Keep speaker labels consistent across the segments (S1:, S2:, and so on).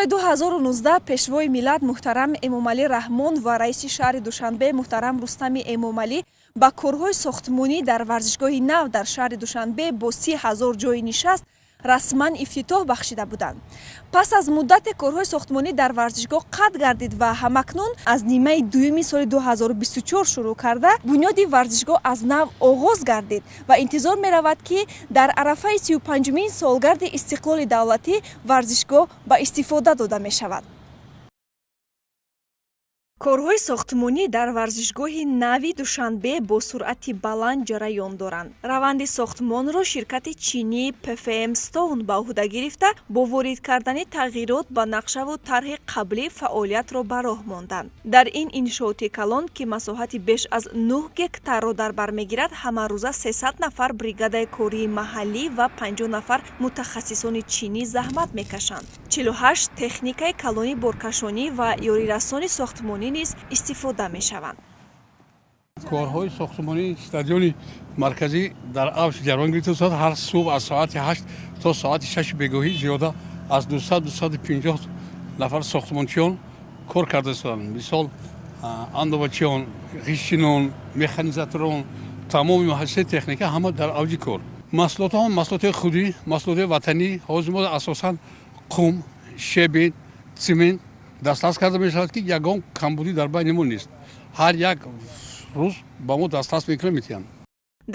S1: соли 2019 пешвои миллат муҳтарам Эмомалӣ Раҳмон ва раиси шаҳри Душанбе муҳтарам Рустами Эмомалӣ ба корҳои сохтмонӣ дар варзишгоҳи нав дар шаҳри Душанбе бо 30 000 ҷойи нишаст расман ифтитоҳ бахшида буданд. Пас аз муддате корҳои сохтмонӣ дар варзишгоҳ қатъ гардид ва ҳамакнун аз нимаи дуюми соли 2024 шурӯъ карда бунёди варзишгоҳ аз нав оғоз гардид ва интизор меравад, ки дар арафаи 35-мин солгарди истиқлоли давлатӣ варзишгоҳ ба истифода дода мешавад. корҳои сохтмонӣ дар варзишгоҳи нави Душанбе бо суръати баланд ҷараён доранд. Раванди сохтмонро ширкати чинӣ PFM Stone ба ӯҳда гирифта, бо ворид кардани тағйирот ба нақшаву тарҳи қаблӣ фаъолиятро ба роҳ монданд. Дар ин иншооти калон, ки масоҳати беш аз 9 гектарро дар бар мегирад, ҳамарӯза 300 нафар бригадаи кории маҳаллӣ ва 50 нафар мутахассисони чинӣ заҳмат мекашанд. 48 техникаи калони боркашонӣ ва ёрирасони сохтмонӣ низ истифода мешаванд.
S2: корҳои сохтмонии стадиони марказӣ дар авж ҷараён гирифта, ҳар субҳ аз соати 8 то соати 6 бегоҳӣ зиёда аз 200-250 нафар сохтмончиён кор карда истоданд. Мисол андовачиён, ғишчинон, механизаторон, тамоми муҳассисаи техника ҳама дар авҷи кор. Маҳсулотҳо маҳсулоти худӣ, маҳсулоти ватанӣ. ҳозир мо асосан қум, шебен, симент дастрас карда мешавад, ки ягон камбудӣ дар байни мо нест. ҳар як рӯз ба мо дастрас мекунанд.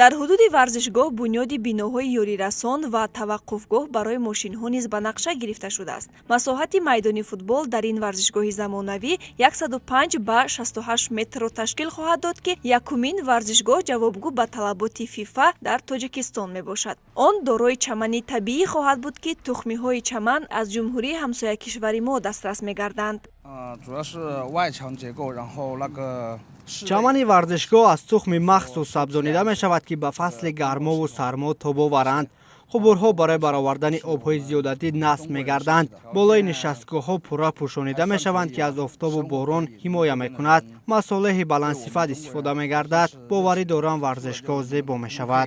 S1: дар ҳудуди варзишгоҳ бунёди биноҳои ёрирасон ва таваққуфгоҳ барои мошинҳо низ ба нақша гирифта шудааст. масоҳати майдони футбол дар ин варзишгоҳи замонавӣ 105 ба 68 метрро ташкил хоҳад дод, ки якумин варзишгоҳ ҷавобгӯ ба талаботи ФИФА дар Тоҷикистон мебошад. Он дорои чамани табиӣ хоҳад буд, ки тухмиҳои чаман аз ҷумҳурии ҳамсоякишвари мо дастрас мегарданд.
S3: чамани варзишгоҳ аз тухми махсус сабзонида мешавад, ки ба фасли гармову сармо тоб оваранд. қубурҳо барои баровардани обҳои зиёдатӣ насб мегарданд. болои нишастгоҳҳо пурра пӯшонида мешаванд, ки аз офтобу борон ҳимоя мекунад. масолеҳи баландсифат истифода мегардад. боварӣ дорам варзишгоҳ зебо мешавад.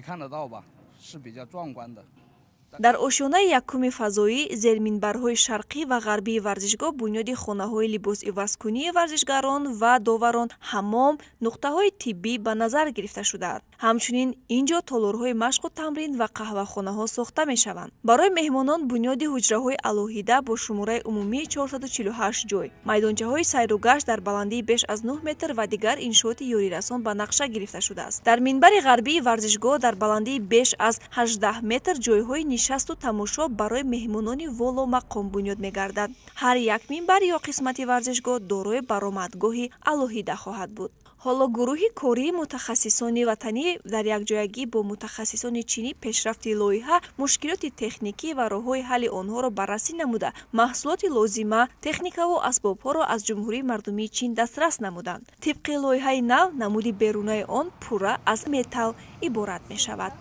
S1: дар ошёнаи якуми фазоӣ зерминбарҳои шарқӣ ва ғарбии варзишгоҳ бунёди хонаҳои либосивазкунии варзишгарон ва доварон, ҳаммом, нуқтаҳои тиббӣ ба назар гирифта шудаанд. ҳамчунин инҷо толорҳои машқу тамрин ва қаҳвахонаҳо сохта мешаванд. барои меҳмонон бунёди ҳуҷраҳои алоҳида бо шумораи умумии 448 ҷой, майдончаҳои сайру гашт дар баландии беш аз 9 метр ва дигар иншооти ёрирасон ба нақша гирифта шудааст. дар минбари ғарбии варзишгоҳ дар баландии беш аз 18 метр ҷойҳои нишасту тамошо барои меҳмонони воло мақом бунёд мегардад. ҳар як минбар ё қисмати варзишгоҳ дорои баромадгоҳи алоҳида хоҳад буд. ҳоло гурӯҳи кории мутахассисони ватанӣ дар якҷоягӣ бо мутахассисони чинӣ пешрафти лоиҳа, мушкилоти техникӣ ва роҳҳои ҳалли онҳоро баррасӣ намуда, маҳсулоти лозима, техникаву асбобҳоро аз ҷумҳурии мардумии чин дастрас намуданд. тибқи лоиҳаи нав, намуди берунаи он пурра аз металл иборат мешавад.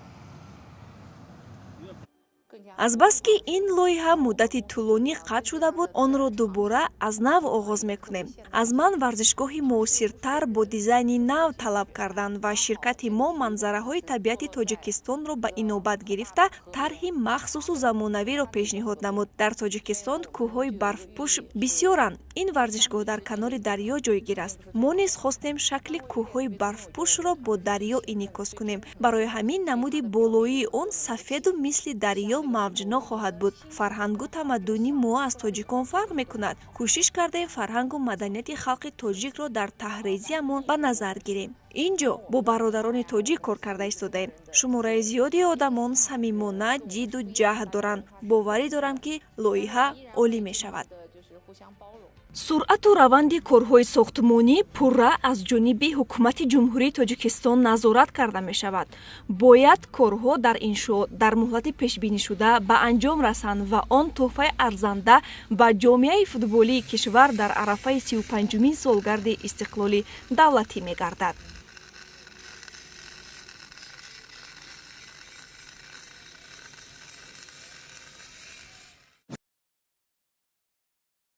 S1: азбаски ин лоиҳа муддати тӯлонӣ қатъ шуда буд, онро дубора аз нав оғоз мекунем. аз ман варзишгоҳи муосиртар бо дизайни нав талаб карданд ва ширкати мо манзараҳои табиати Тоҷикистонро ба инобат гирифта тарҳи махсусу замонавиро пешниҳод намуд. дар Тоҷикистон кӯҳҳои барфпӯш бисёранд. ин варзишгоҳ дар канори дарьё ҷойгир аст. мо низ хостем шакли кӯҳҳои барфпӯшро бо дарьё инъикос кунем. барои ҳамин намуди болоии он сафеду мисли дарьё мавҷно хоҳад буд. фарҳангу тамаддуни мо аз тоҷикон фарқ мекунад. кӯшиш кардаем фарҳангу маданияти халқи тоҷикро дар таҳризиямон ба назар гирем. инҷо бо бародарони тоҷик кор карда истодаем. шумораи зиёди одамон самимона ҷидду ҷаҳд доранд. боварӣ дорам, ки лоиҳа олӣ мешавад. суръату раванди корҳои сохтмонӣ пурра аз ҷониби ҳукумати ҷумҳурии Тоҷикистон назорат карда мешавад. бояд корҳо дар иншоот дар муҳлати пешбинишуда ба анҷом расанд ва он тӯҳфаи арзанда ба ҷомеаи футболии кишвар дар арафаи 35-мин солгарди истиқлоли давлатӣ мегардад.